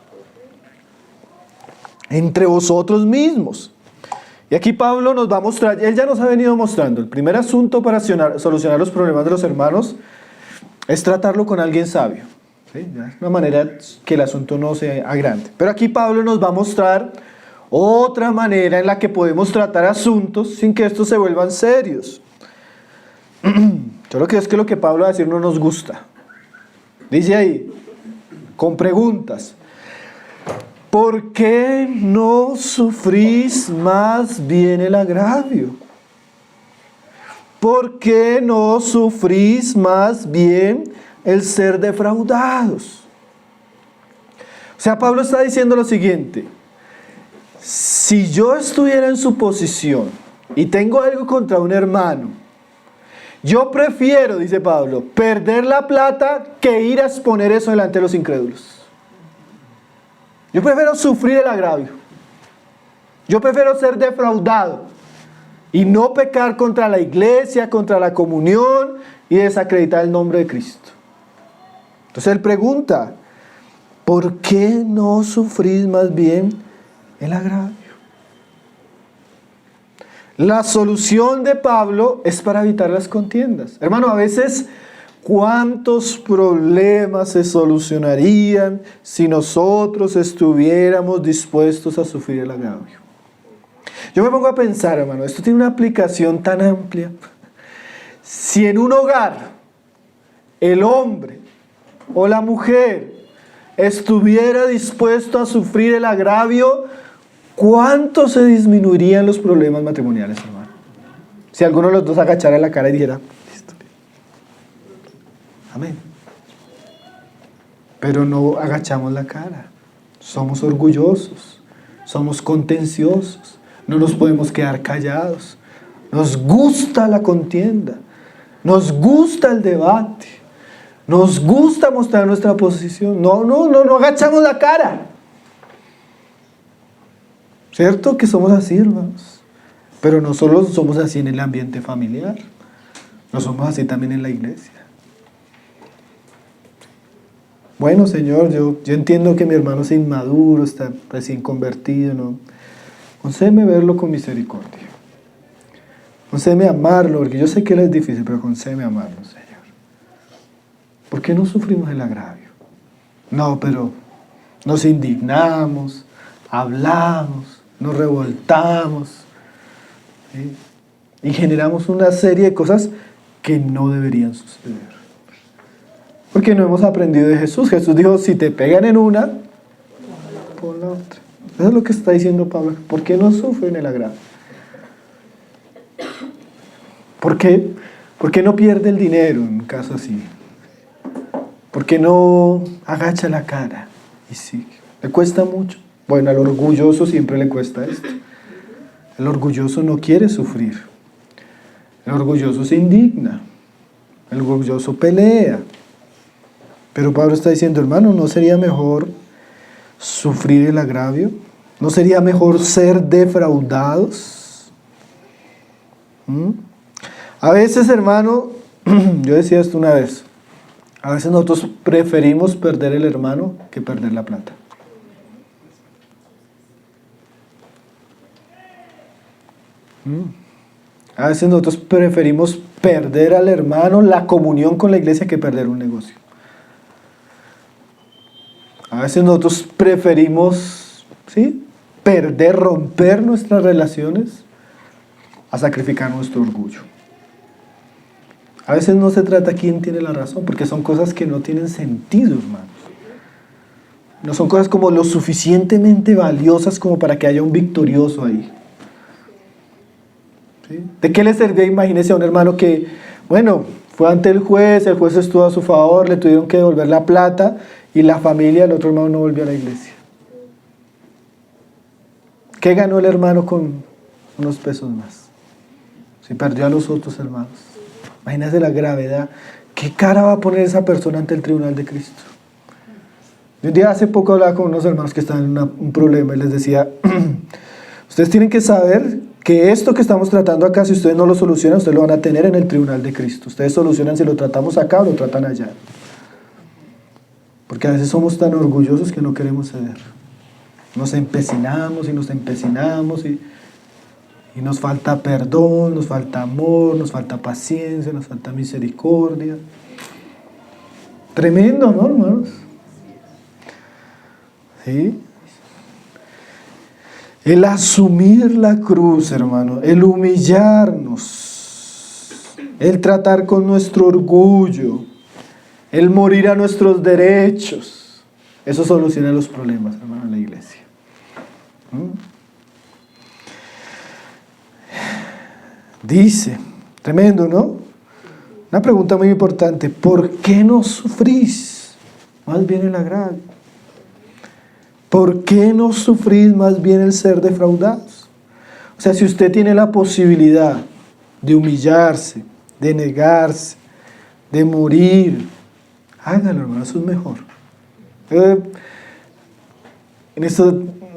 entre vosotros mismos. Y aquí Pablo nos va a mostrar, él ya nos ha venido mostrando, el primer asunto para solucionar los problemas de los hermanos es tratarlo con alguien sabio. ¿Sí? De una manera que el asunto no se agrande. Pero aquí Pablo nos va a mostrar otra manera en la que podemos tratar asuntos sin que estos se vuelvan serios. Yo lo que es que lo que Pablo va a decir no nos gusta. Dice ahí, con preguntas. ¿Por qué no sufrís más bien el agravio? ¿Por qué no sufrís más bien el ser defraudados? O sea, Pablo está diciendo lo siguiente. Si yo estuviera en su posición y tengo algo contra un hermano, yo prefiero, dice Pablo, perder la plata que ir a exponer eso delante de los incrédulos. Yo prefiero sufrir el agravio. Yo prefiero ser defraudado y no pecar contra la iglesia, contra la comunión y desacreditar el nombre de Cristo. Entonces él pregunta, ¿por qué no sufrís más bien el agravio? La solución de Pablo es para evitar las contiendas. Hermano, a veces, ¿cuántos problemas se solucionarían si nosotros estuviéramos dispuestos a sufrir el agravio? Yo me pongo a pensar, hermano, esto tiene una aplicación tan amplia. Si en un hogar el hombre o la mujer estuviera dispuesto a sufrir el agravio, ¿cuánto se disminuirían los problemas matrimoniales, hermano? Si alguno de los dos agachara la cara y dijera, listo. Amén. Pero no agachamos la cara. Somos orgullosos. Somos contenciosos. No nos podemos quedar callados. Nos gusta la contienda. Nos gusta el debate. Nos gusta mostrar nuestra posición. No agachamos la cara. ¿Cierto que somos así, hermanos? Pero no solo somos así en el ambiente familiar. No somos así también en la iglesia. Bueno, Señor, yo entiendo que mi hermano es inmaduro, está recién convertido, ¿no? Concédeme verlo con misericordia. Concédeme amarlo, porque yo sé que él es difícil, pero concédeme amarlo, Señor. ¿Por qué no sufrimos el agravio? No, pero nos indignamos, hablamos, nos revoltamos, ¿sí? Y generamos una serie de cosas que no deberían suceder. Porque no hemos aprendido de Jesús. Jesús dijo, si te pegan en una, pon la otra. Eso es lo que está diciendo Pablo. ¿Por qué no sufren el agravio? ¿Por qué no pierde el dinero en un caso así? ¿Por qué no agacha la cara y sigue? ¿Le cuesta mucho? Bueno, al orgulloso siempre le cuesta esto. El orgulloso no quiere sufrir. El orgulloso se indigna. El orgulloso pelea. Pero Pablo está diciendo, hermano, ¿no sería mejor sufrir el agravio? ¿No sería mejor ser defraudados? A veces, hermano, yo decía esto una vez, a veces nosotros preferimos perder el hermano que perder la plata. A veces nosotros preferimos perder al hermano, la comunión con la iglesia, que perder un negocio. A veces nosotros preferimos, ¿sí?, perder, romper nuestras relaciones, a sacrificar nuestro orgullo. A veces no se trata quién tiene la razón, porque son cosas que no tienen sentido, hermanos. No son cosas como lo suficientemente valiosas como para que haya un victorioso ahí. ¿Sí? ¿De qué le servía? Imagínese a un hermano que, bueno, fue ante el juez estuvo a su favor, le tuvieron que devolver la plata y la familia del otro hermano no volvió a la iglesia. ¿Qué ganó el hermano con unos pesos más? Si perdió a los otros hermanos. Imagínese la gravedad. ¿Qué cara va a poner esa persona ante el tribunal de Cristo? Un día hace poco hablaba con unos hermanos que estaban en un problema y les decía, ustedes tienen que saber que esto que estamos tratando acá, si ustedes no lo solucionan, ustedes lo van a tener en el tribunal de Cristo. Ustedes solucionan si lo tratamos acá o lo tratan allá. Porque a veces somos tan orgullosos que no queremos ceder. Nos empecinamos y nos falta perdón, nos falta amor, nos falta paciencia, nos falta misericordia. Tremendo, ¿no, hermanos? ¿Sí? El asumir la cruz, hermano, el humillarnos, el tratar con nuestro orgullo, el morir a nuestros derechos, eso soluciona los problemas, hermano, en la iglesia. Dice, tremendo, ¿no? Una pregunta muy importante, ¿por qué no sufrís? Más bien el agravio. ¿Por qué no sufrís más bien el ser defraudados? O sea, si usted tiene la posibilidad de humillarse, de negarse, de morir, hágalo, hermano, eso es mejor.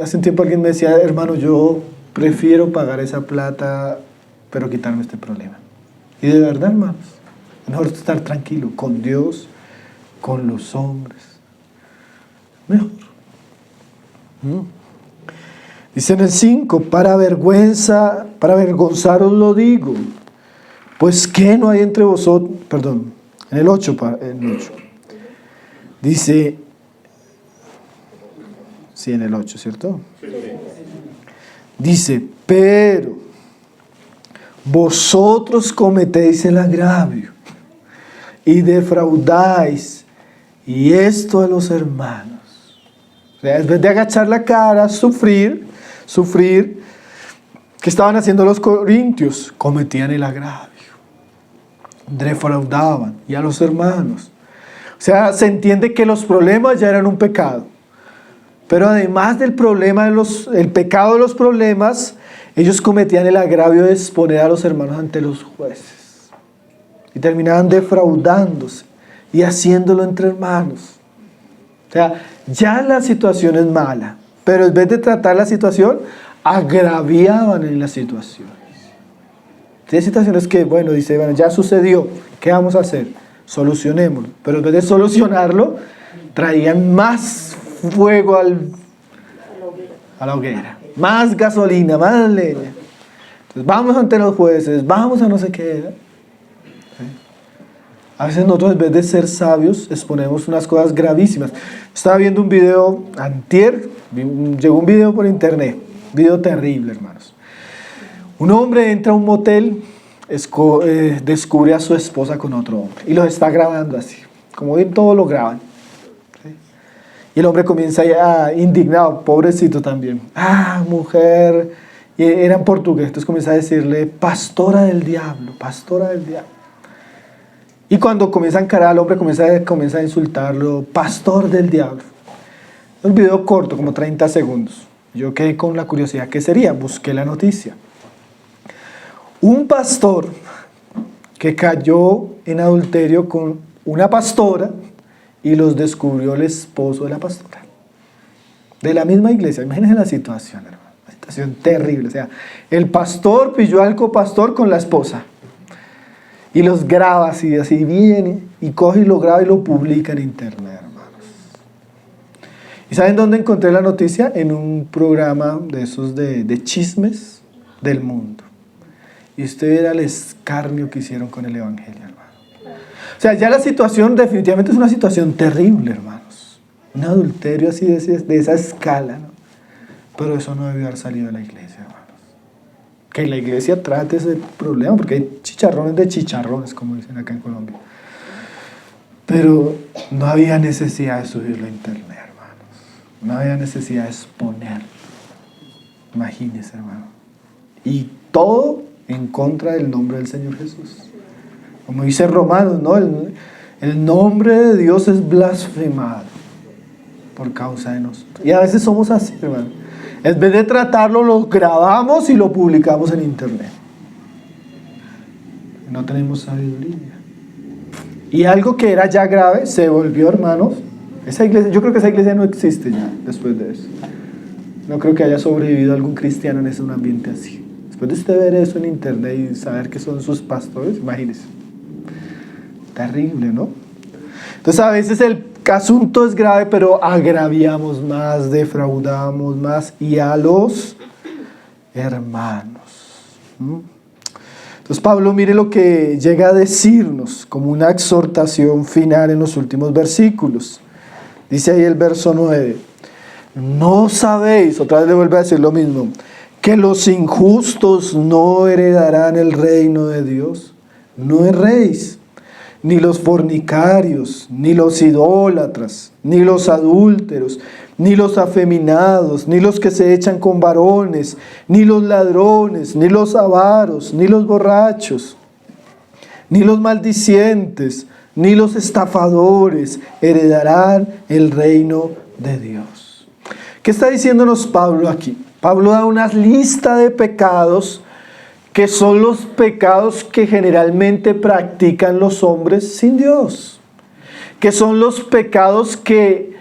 Hace un tiempo alguien me decía, hermano, yo prefiero pagar esa plata, pero quitarme este problema. Y de verdad, hermanos, es mejor estar tranquilo con Dios, con los hombres. Mejor. Dice en el 5, para avergonzaros lo digo, pues ¿qué no hay entre vosotros? Perdón, en el 8. Dice, sí, en el 8, ¿cierto? Dice, pero vosotros cometéis el agravio y defraudáis, y esto a los hermanos. O sea, en vez de agachar la cara, sufrir, ¿qué estaban haciendo los corintios? Cometían el agravio, defraudaban, y a los hermanos. O sea, se entiende que los problemas ya eran un pecado. Pero además del problema, el pecado de los problemas, ellos cometían el agravio de exponer a los hermanos ante los jueces. Y terminaban defraudándose y haciéndolo entre hermanos. O sea, ya la situación es mala, pero en vez de tratar la situación, agraviaban en la situación. Hay situaciones que, bueno, dice, bueno, ya sucedió, ¿qué vamos a hacer? Solucionémoslo. Pero en vez de solucionarlo, traían más fuego a la hoguera, más gasolina, más leña. Entonces vamos ante los jueces, vamos a no sé qué. ¿Sí? A veces nosotros en vez de ser sabios exponemos unas cosas gravísimas. Estaba viendo un video antier, llegó un video por internet, un video terrible, hermanos. Un hombre entra a un motel, descubre a su esposa con otro hombre y los está grabando así, como ven todo lo graban. Y el hombre comienza ya indignado, pobrecito también. Ah, mujer, y era en portugués, entonces comienza a decirle, pastora del diablo, pastora del diablo. Y cuando comienza a encarar al hombre, comienza a insultarlo, pastor del diablo. Un video corto, como 30 segundos. Yo quedé con la curiosidad, ¿qué sería? Busqué la noticia. Un pastor que cayó en adulterio con una pastora, y los descubrió el esposo de la pastora. De la misma iglesia. Imagínense la situación, hermano. Una situación terrible. O sea, el pastor pilló al copastor con la esposa. Y los graba así viene y coge y lo graba y lo publica en internet, hermanos. ¿Y saben dónde encontré la noticia? En un programa de esos de chismes del mundo. Y usted verá el escarnio que hicieron con el evangelio, hermano. O sea, ya la situación definitivamente es una situación terrible, hermanos. Un adulterio así de esa escala, ¿no? Pero eso no debió haber salido de la iglesia, hermanos. Que la iglesia trate ese problema, porque hay chicharrones de chicharrones, como dicen acá en Colombia. Pero no había necesidad de subirlo a internet, hermanos. No había necesidad de exponerlo. Imagínense, hermano. Y todo en contra del nombre del Señor Jesús. Como dice Romanos, ¿no? El nombre de Dios es blasfemado por causa de nosotros. Y a veces somos así, hermano. En vez de tratarlo, lo grabamos y lo publicamos en internet. No tenemos sabiduría. Y algo que era ya grave se volvió, hermanos. Esa iglesia, yo creo que esa iglesia no existe ya después de eso. No creo que haya sobrevivido algún cristiano en ese ambiente así. Después de usted ver eso en internet y saber que son sus pastores, imagínese. Terrible, ¿no? Entonces a veces el asunto es grave, pero agraviamos más, defraudamos más y a los hermanos. Entonces Pablo, mire lo que llega a decirnos como una exhortación final en los últimos versículos. Dice ahí el verso 9. No sabéis, otra vez le vuelve a decir lo mismo, que los injustos no heredarán el reino de Dios. No erréis. Ni los fornicarios, ni los idólatras, ni los adúlteros, ni los afeminados, ni los que se echan con varones, ni los ladrones, ni los avaros, ni los borrachos, ni los maldicientes, ni los estafadores heredarán el reino de Dios. ¿Qué está diciéndonos Pablo aquí? Pablo da una lista de pecados que son los pecados que generalmente practican los hombres sin Dios, que son los pecados que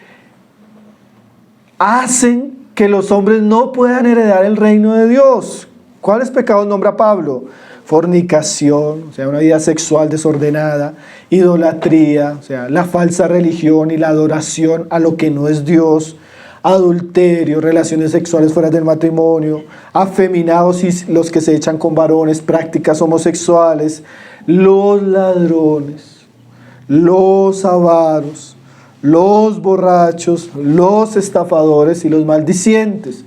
hacen que los hombres no puedan heredar el reino de Dios. ¿Cuáles pecados nombra Pablo? Fornicación, o sea, una vida sexual desordenada, idolatría, o sea, la falsa religión y la adoración a lo que no es Dios, adulterio, relaciones sexuales fuera del matrimonio, afeminados y los que se echan con varones, prácticas homosexuales, los ladrones, los avaros, los borrachos, los estafadores y los maldicientes.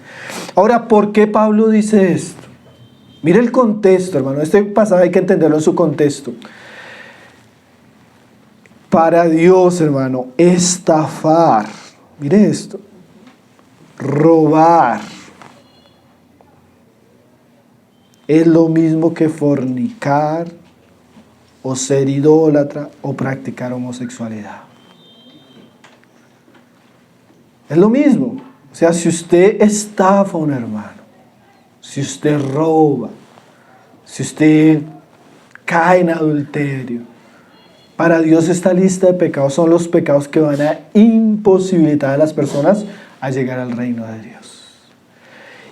Ahora, ¿por qué Pablo dice esto? Mire el contexto, hermano. Este pasaje hay que entenderlo en su contexto. Para Dios, hermano, estafar, mire esto, robar es lo mismo que fornicar o ser idólatra o practicar homosexualidad. Es lo mismo. O sea, si usted estafa a un hermano, si usted roba, si usted cae en adulterio, para Dios esta lista de pecados son los pecados que van a imposibilitar a las personas a llegar al reino de Dios.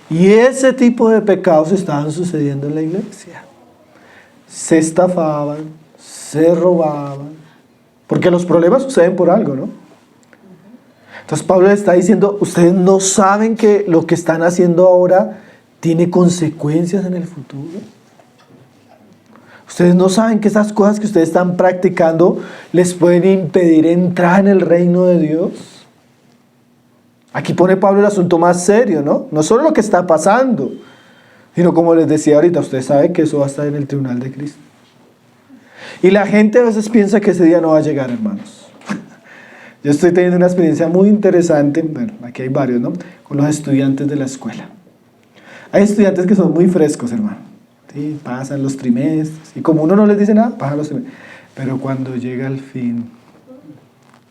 Y ese tipo de pecados estaban sucediendo en la iglesia. Se estafaban, se robaban, porque los problemas suceden por algo, ¿no? Entonces Pablo le está diciendo, ustedes no saben que lo que están haciendo ahora tiene consecuencias en el futuro. Ustedes no saben que esas cosas que ustedes están practicando les pueden impedir entrar en el reino de Dios. Aquí pone Pablo el asunto más serio, ¿no? No solo lo que está pasando, sino como les decía ahorita, usted sabe que eso va a estar en el tribunal de Cristo. Y la gente a veces piensa que ese día no va a llegar, hermanos. Yo estoy teniendo una experiencia muy interesante, bueno, aquí hay varios, ¿no? Con los estudiantes de la escuela. Hay estudiantes que son muy frescos, hermano. Sí, pasan los trimestres, y como uno no les dice nada, pasan los trimestres. Pero cuando llega el fin,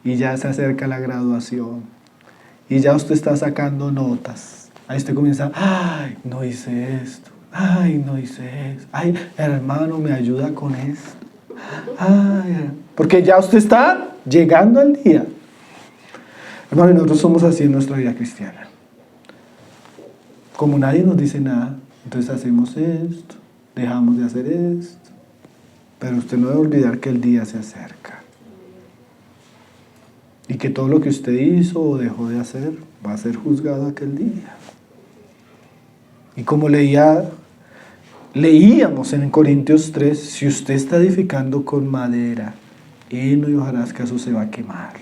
y ya se acerca la graduación, y ya usted está sacando notas, ahí usted comienza, ay, no hice esto, ay, no hice esto, ay, hermano, me ayuda con esto, ay, porque ya usted está llegando al día. Hermano, nosotros somos así en nuestra vida cristiana. Como nadie nos dice nada, entonces hacemos esto, dejamos de hacer esto, pero usted no debe olvidar que el día se acerca. Y que todo lo que usted hizo o dejó de hacer va a ser juzgado aquel día. Y como leíamos en Corintios 3, si usted está edificando con madera, heno y hojarasca, eso se va a quemar.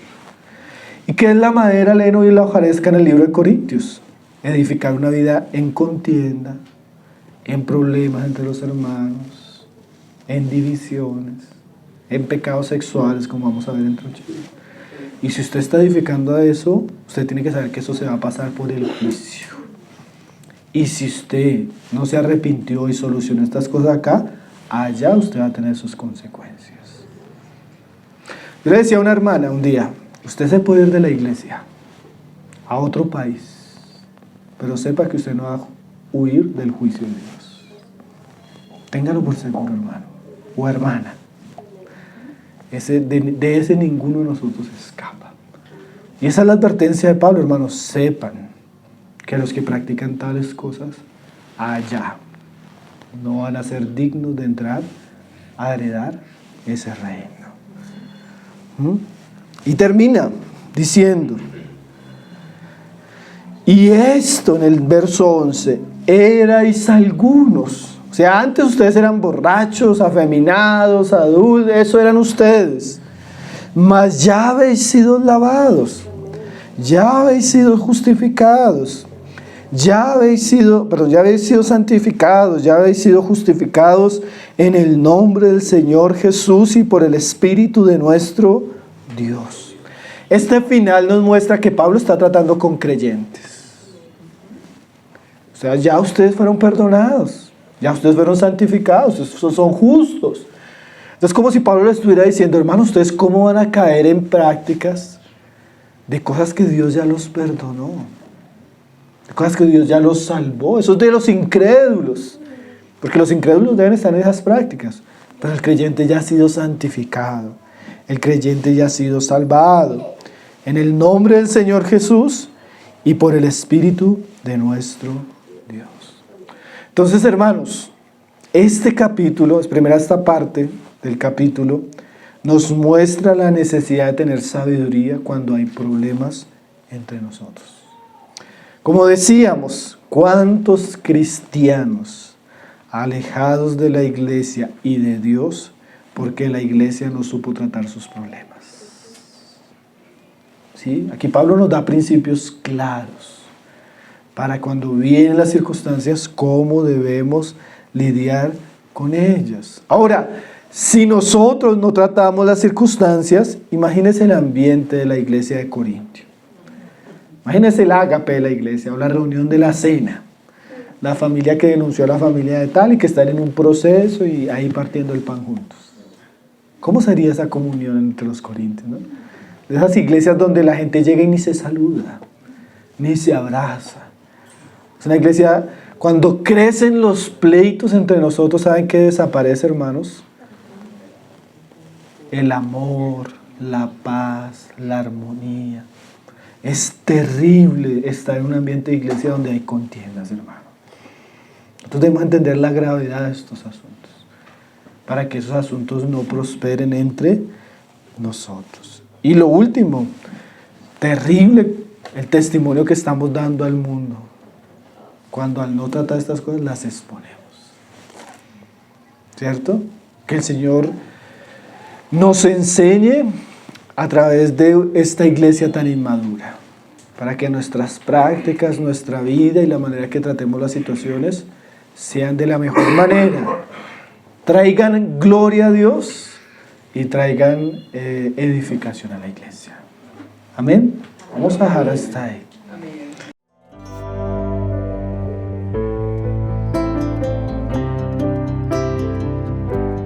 ¿Y qué es la madera, el heno y la hojarasca en el libro de Corintios? edificar una vida en contienda, en problemas entre los hermanos, en divisiones, en pecados sexuales, como vamos a ver entre los chicos. Y si usted está edificando a eso, usted tiene que saber que eso se va a pasar por el juicio. Y si usted no se arrepintió y solucionó estas cosas acá, allá usted va a tener sus consecuencias. Yo le decía a una hermana un día, usted se puede ir de la iglesia a otro país, pero sepa que usted no va a huir del juicio de Dios. Téngalo por seguro, hermano o hermana. De ese ninguno de nosotros escapa. Y esa es la advertencia de Pablo, hermanos. Sepan que los que practican tales cosas allá no van a ser dignos de entrar a heredar ese reino. Y termina diciendo, y esto en el verso 11, erais algunos. O sea, antes ustedes eran borrachos, afeminados, adultos, eso eran ustedes. Mas ya habéis sido lavados, ya habéis sido justificados, ya habéis sido santificados, ya habéis sido justificados en el nombre del Señor Jesús y por el Espíritu de nuestro Dios. Este final nos muestra que Pablo está tratando con creyentes. O sea, ya ustedes fueron perdonados. Ya ustedes fueron santificados, ustedes son justos. Entonces, como si Pablo le estuviera diciendo, hermanos, ¿ustedes cómo van a caer en prácticas de cosas que Dios ya los perdonó? De cosas que Dios ya los salvó. Eso es de los incrédulos. Porque los incrédulos deben estar en esas prácticas. Pero el creyente ya ha sido santificado. El creyente ya ha sido salvado. En el nombre del Señor Jesús y por el Espíritu de nuestro Dios. Entonces, hermanos, este capítulo, esta parte del capítulo, nos muestra la necesidad de tener sabiduría cuando hay problemas entre nosotros. Como decíamos, ¿cuántos cristianos alejados de la iglesia y de Dios porque la iglesia no supo tratar sus problemas? ¿Sí? Aquí Pablo nos da principios claros para cuando vienen las circunstancias, cómo debemos lidiar con ellas. Ahora, si nosotros no tratamos las circunstancias, imagínense el ambiente de la iglesia de Corintio. Imagínense el ágape de la iglesia o la reunión de la cena. La familia que denunció a la familia de tal y que están en un proceso y ahí partiendo el pan juntos. ¿Cómo sería esa comunión entre los corintios, no? De esas iglesias donde la gente llega y ni se saluda, ni se abraza. Es una iglesia, cuando crecen los pleitos entre nosotros, ¿saben qué desaparece, hermanos? El amor, la paz, la armonía. Es terrible estar en un ambiente de iglesia donde hay contiendas, hermano. Nosotros debemos entender la gravedad de estos asuntos, para que esos asuntos no prosperen entre nosotros. Y lo último, terrible el testimonio que estamos dando al mundo. Cuando al no tratar estas cosas las exponemos. ¿Cierto? Que el Señor nos enseñe a través de esta iglesia tan inmadura, para que nuestras prácticas, nuestra vida y la manera que tratemos las situaciones sean de la mejor manera, traigan gloria a Dios y traigan edificación a la iglesia. Amén. Vamos a dejar hasta ahí.